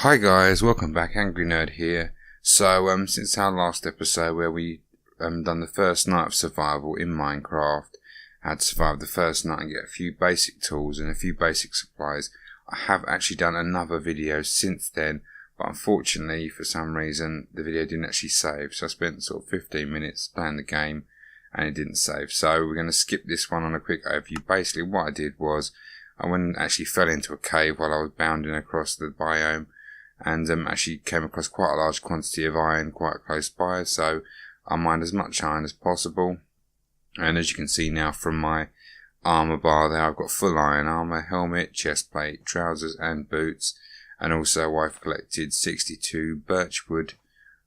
Hi guys, welcome back, Angry Nerd here. So since our last episode where we done the first night of survival in Minecraft, had to survive the first night and get a few basic tools and a few basic supplies, I have actually done another video since then, but unfortunately for some reason the video didn't actually save, so I spent sort of 15 minutes playing the game and it didn't save. So we're going to skip this one on a quick overview. Basically what I did was I went and actually fell into a cave while I was bounding across the biome, and actually came across quite a large quantity of iron quite close by, so I mined as much iron as possible. And as you can see now from my armor bar there, I've got full iron armor, helmet, chest plate, trousers and boots. And also I've collected 62 birchwood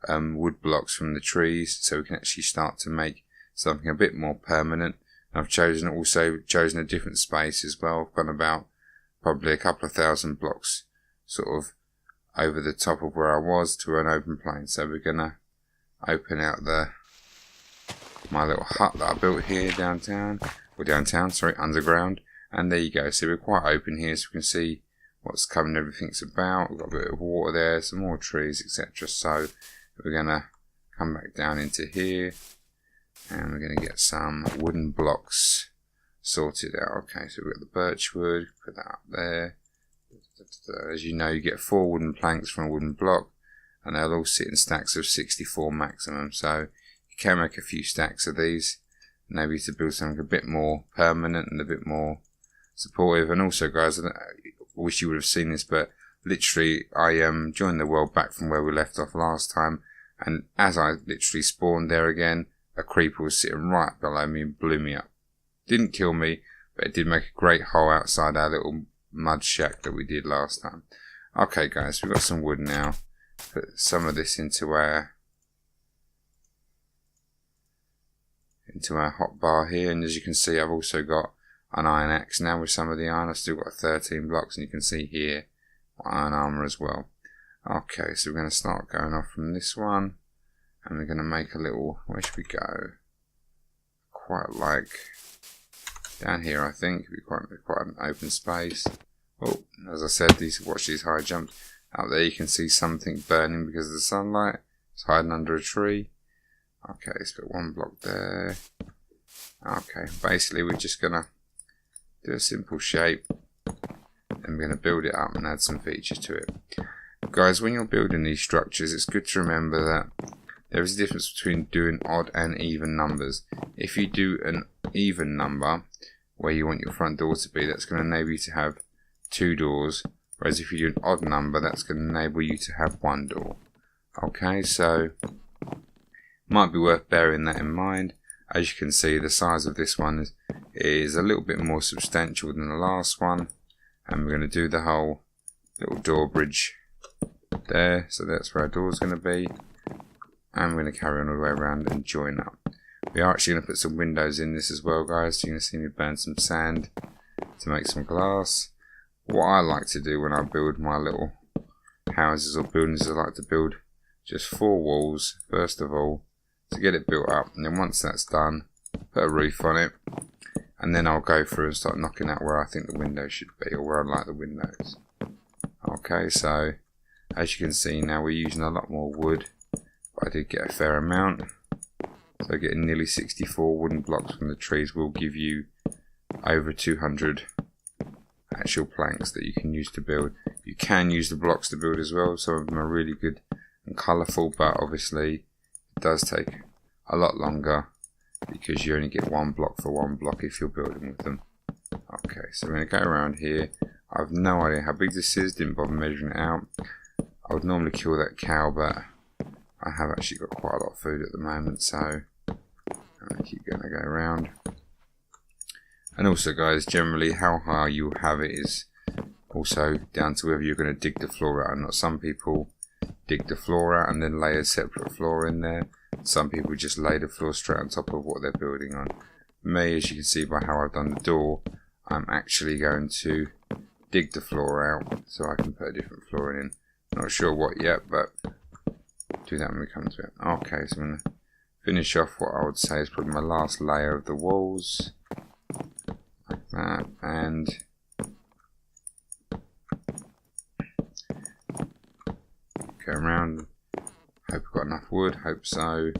wood blocks from the trees, so we can actually start to make something a bit more permanent. I've chosen a different space as well. I've gone about probably a couple of thousand blocks sort of over the top of where I was to an open plain. So we're gonna open out my little hut that I built here underground, and there you go. So we're quite open here, so we can see what's coming, everything's about. We've got a bit of water there, some more trees, etc. So we're gonna come back down into here and we're gonna get some wooden blocks sorted out. Okay, so we've got the birch wood, put that up there. As you know, you get 4 wooden planks from a wooden block, and they'll all sit in stacks of 64 maximum, so you can make a few stacks of these, maybe to build something a bit more permanent and a bit more supportive. And also guys, I wish you would have seen this, but literally I joined the world back from where we left off last time, and as I literally spawned there again, a creeper was sitting right below me and blew me up. Didn't kill me, but it did make a great hole outside our little mud shack that we did last time. Okay guys, we've got some wood now. Put some of this into our hot bar here, and as you can see I've also got an iron axe now with some of the iron. I've still got 13 blocks, and you can see here iron armor as well. Okay, so we're going to start going off from this one, and we're going to make a little, where should we go? Quite like down here, I think. It'll be quite an open space. Oh, as I said, watch these high jumps. Out there you can see something burning because of the sunlight. It's hiding under a tree. Okay, let's put one block there. Okay, basically we're just going to do a simple shape, and we're going to build it up and add some features to it. Guys, when you're building these structures, it's good to remember that there is a difference between doing odd and even numbers. If you do an even number, where you want your front door to be, that's going to enable you to have 2 doors, whereas if you do an odd number, that's going to enable you to have 1 door. Okay, so might be worth bearing that in mind. As you can see, the size of this one is a little bit more substantial than the last one, and we're going to do the whole little door bridge there, so that's where our door is going to be, and we're going to carry on all the way around and join up. We are actually going to put some windows in this as well, guys, so you're going to see me burn some sand to make some glass. What I like to do when I build my little houses or buildings is I like to build just 4 walls, first of all, to get it built up, and then once that's done, put a roof on it, and then I'll go through and start knocking out where I think the windows should be, or where I like the windows. Okay, so as you can see now we're using a lot more wood, but I did get a fair amount. So getting nearly 64 wooden blocks from the trees will give you over 200 actual planks that you can use to build. You can use the blocks to build as well. Some of them are really good and colourful, but obviously it does take a lot longer because you only get 1 block for 1 block if you're building with them. Okay, so we're going to go around here. I have no idea how big this is, didn't bother measuring it out. I would normally kill that cow, but I have actually got quite a lot of food at the moment, so I keep going to go around. And also guys, generally how high you have it is also down to whether you're going to dig the floor out or not. Some people dig the floor out and then lay a separate floor in there. Some people just lay the floor straight on top of what they're building on. Me, as you can see by how I've done the door, I'm actually going to dig the floor out so I can put a different floor in. Not sure what yet, but do that when we come to it. Okay, so I'm going to finish off what I would say is probably my last layer of the walls, like that, and keep going around. Hope we've got enough wood, hope so.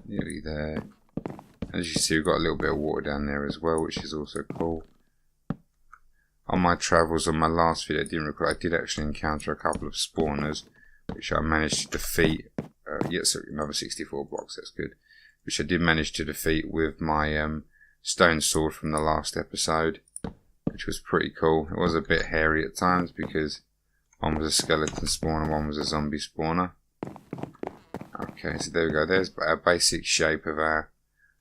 Nearly there. As you see, we've got a little bit of water down there as well, which is also cool. On my travels, on my last video, I did actually encounter a couple of spawners, which I managed to defeat. Yes, another 64 blocks, that's good. Which I did manage to defeat with my stone sword from the last episode, which was pretty cool. It was a bit hairy at times because one was a skeleton spawner, one was a zombie spawner. Okay, so there we go. There's our basic shape of our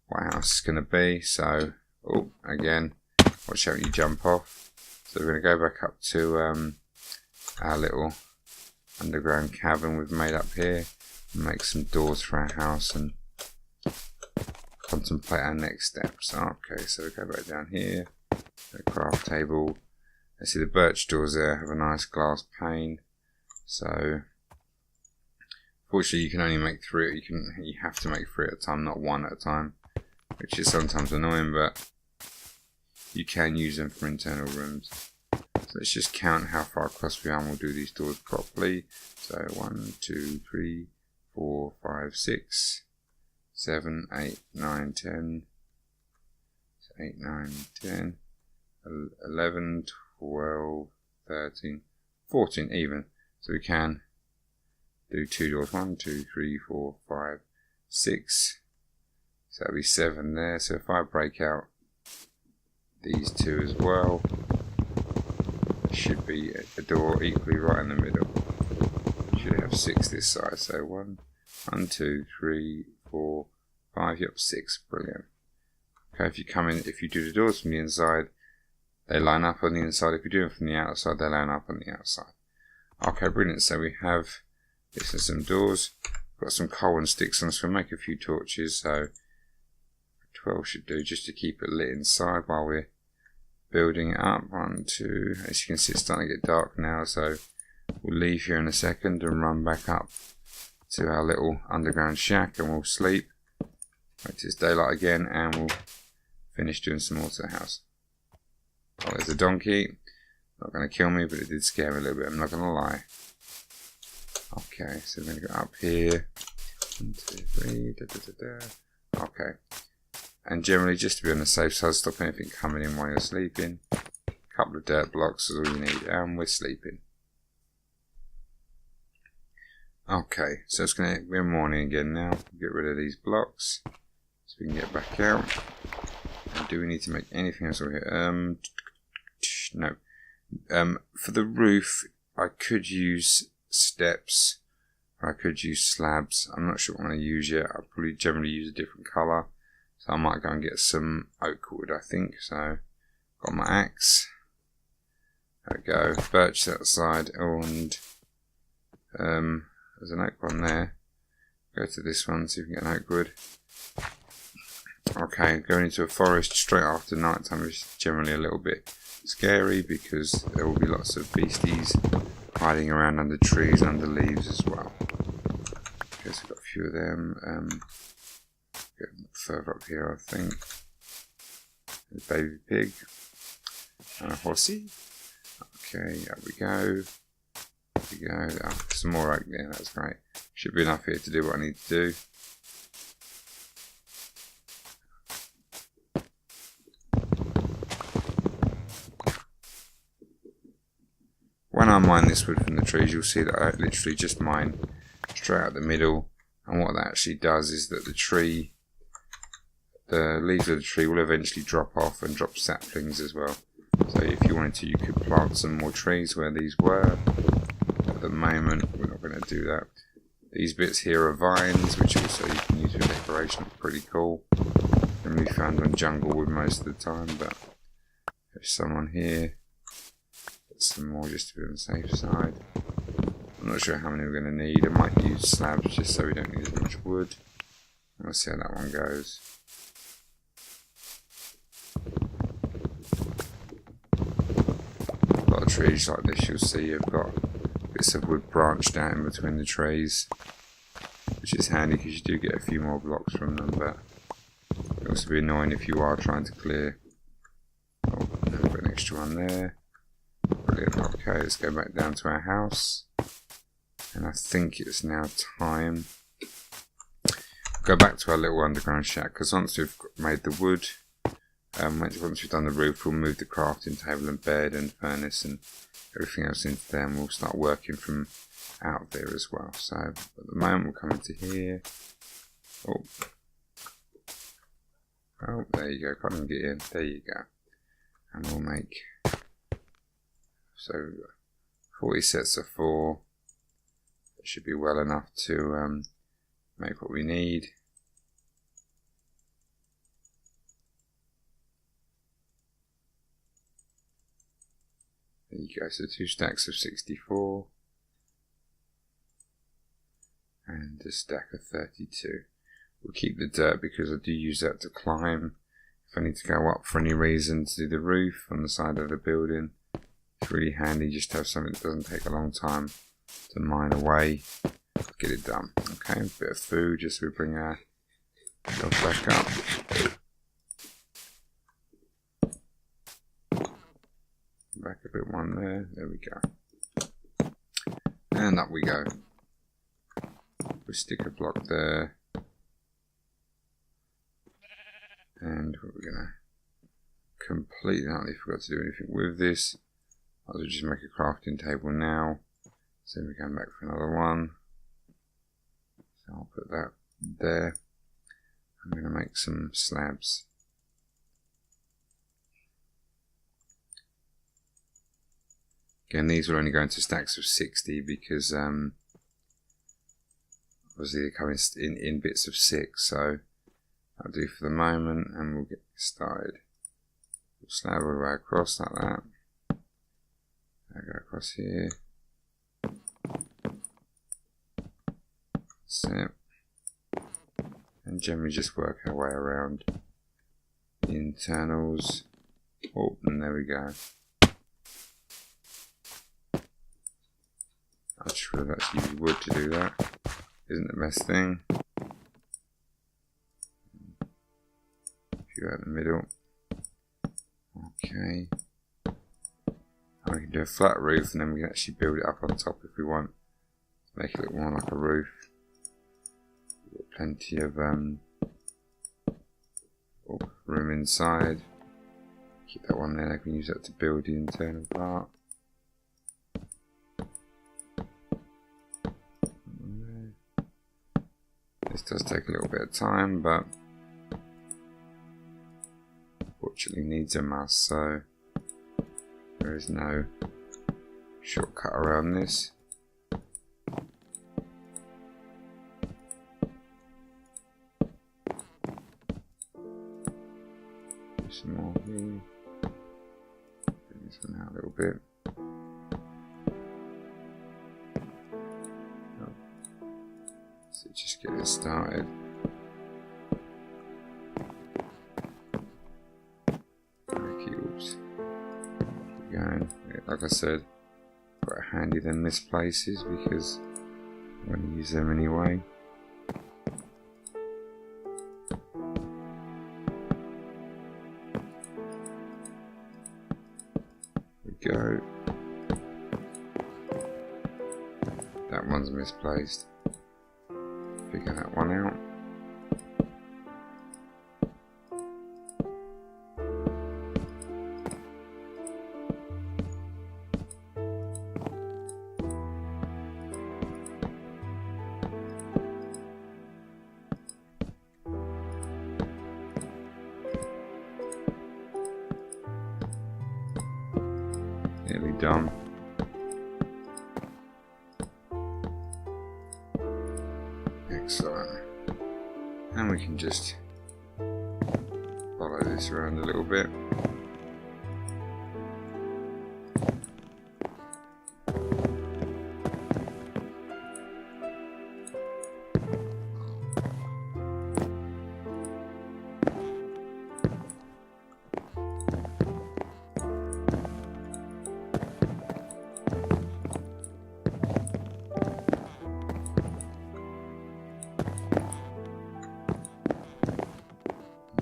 what our house is going to be. So, oh, again, watch out you jump off. So we're going to go back up to our little underground cavern we've made up here and make some doors for our house and contemplate our next steps. Okay, so we go back down here, the craft table. I see the birch doors there have a nice glass pane. So fortunately you can only make 3. You have to make 3 at a time, not 1 at a time, which is sometimes annoying, but you can use them for internal rooms. So let's just count how far across we are and we'll do these doors properly. So 1, 2, 3, 4, 5, 6, 7, 8, 9, 10, 8, 9, 10, 11, 12, 13, 14 even. So we can do 2 doors. 1, 2, 3, 4, 5, 6. So that'll be 7 there. So if I break out these 2 as well, should be a door equally right in the middle. Should have 6 this side. So 1, 2, 3, 4, 5. Yep, 6. Brilliant. Okay, if you come in, if you do the doors from the inside, they line up on the inside. If you do them from the outside, they line up on the outside. Okay, brilliant. So we have this is some doors. Got some coal and sticks on, so we'll make a few torches. So 12 should do, just to keep it lit inside while we're building it up. 1, 2. As you can see, it's starting to get dark now, so we'll leave here in a second and run back up to our little underground shack and we'll sleep. Wait till it's daylight again and we'll finish doing some more to the house. Oh, there's a donkey. Not going to kill me, but it did scare me a little bit, I'm not going to lie. Okay, so we're going to go up here. 1, 2, 3, da, da, da, da. Okay. And generally, just to be on the safe side, stop anything coming in while you're sleeping. A couple of dirt blocks is all you need, and we're sleeping. Okay, so it's going to be morning again now. Get rid of these blocks so we can get back out. And do we need to make anything else over here? No. For the roof, I could use steps, or I could use slabs. I'm not sure what I'm going to use yet. I'll probably generally use a different colour. So I might go and get some oak wood, I think. So, got my axe. There we go. Birch that side. Oh, and there's an oak one there. Go to this one, see if we can get an oak wood. Okay, going into a forest straight after night time is generally a little bit scary because there will be lots of beasties hiding around under trees and under leaves as well. Okay, so we've got a few of them. Get further up here, I think. There's a baby pig and a horsey. Okay, up we go. Up we go. Oh, some more oak there, that's great. Should be enough here to do what I need to do. When I mine this wood from the trees, you'll see that I literally just mine straight out the middle, and what that actually does is that the leaves of the tree will eventually drop off and drop saplings as well. So if you wanted to, you could plant some more trees where these were. At the moment, we're not going to do that. These bits here are vines, which also you can use for decoration. Pretty cool. And we found on jungle wood most of the time, but there's some on here. Some more just to be on the safe side. I'm not sure how many we're going to need. I might use slabs just so we don't need as much wood. We'll see how that one goes. A lot of trees like this, you'll see you've got bits of wood branched out in between the trees, which is handy because you do get a few more blocks from them, but it can also be annoying if you are trying to clear. Oh, I've got an extra one there. brilliant. Okay, let's go back down to our house. And I think it's now time. Go back to our little underground shack, because once we've made the wood, once we've done the roof, we'll move the crafting table and bed and furnace and everything else into there, and we'll start working from out there as well. So at the moment we'll come into here. Oh, there you go, can't even get in. There you go. And we'll make, so 40 sets of 4. That should be well enough to make what we need. There you go, so 2 stacks of 64 and a stack of 32. We'll keep the dirt because I do use that to climb. If I need to go up for any reason to do the roof on the side of the building, it's really handy just to have something that doesn't take a long time to mine away. Get it done. Okay, a bit of food just so we bring our dog back up. Back a bit one there. There we go. And up we go. We stick a block there. And we're gonna completely forgot to do anything with this. I'll just make a crafting table now. So we're going back for another one. So I'll put that there. I'm going to make some slabs. Again, these will only go into stacks of 60 because obviously they come in bits of 6. So I'll do for the moment and we'll get started. We'll slab all the way across like that. I'll go across here. That's it. And generally just work our way around the internals. Oh, and there we go. I'm sure that's use wood to do that. Isn't the best thing. A few out in the middle. Okay. And we can do a flat roof and then we can actually build it up on top if we want. Make it look more like a roof. We've got plenty of room inside. Keep that one there, I can use that to build the internal part. This does take a little bit of time, but unfortunately needs a must, so there is no shortcut around this. Do some more here. Bring this one out a little bit. So just get this started. Okay, oops. Keep going. Like I said, quite handy them misplaces because I'm going to use them anyway. There we go. That one's misplaced. Figure that one out. Nearly done. Excellent. And we can just follow this around a little bit.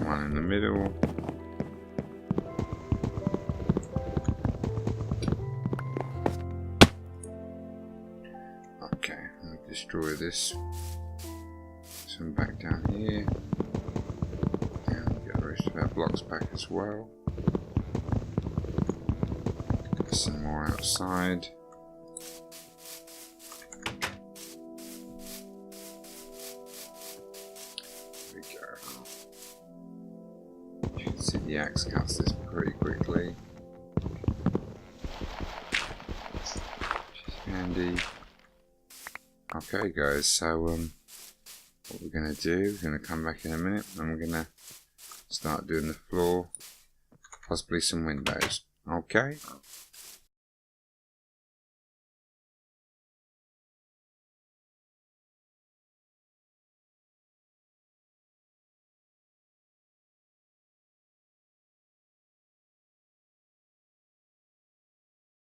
One in the middle. destroy this. Some back down here. And get the rest of our blocks back as well. Get some more outside. There we go. You can see the axe cuts this pretty quickly. Which is handy. Okay guys, so what we're going to do, we're going to come back in a minute and we're going to start doing the floor, possibly some windows. Okay.